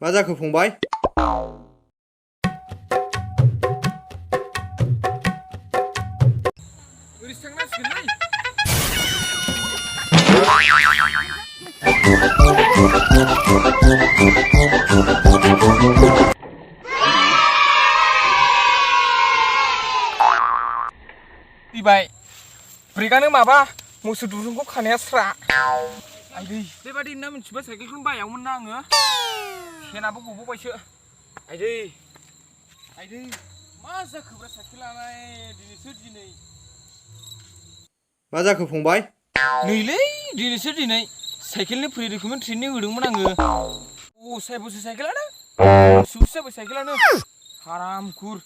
मा जाखो फंबाय? ओरैसो थांनांसिगोनलै। फैबाय। ब्रेकआनो माबा मोसौ दुरुंखौ खानाया स्रा। आइदै बेबादि ना मिथिबा साइकेलखौनो बायावमोन ना आङो। सेनाबो गबोबायसो। आइदै मा जाखोब्रा साइकेलालाय दिनैसो दिनै। मा जाखो फंबाय? नैलै दिनैसो दिनै साइकेलनि फ्रि रिकमेन्ड ट्रेनिं होदोंमोन आङो। साइबोसो साइकेलानो सुसो जाबाय साइकेलानो हारामखुर।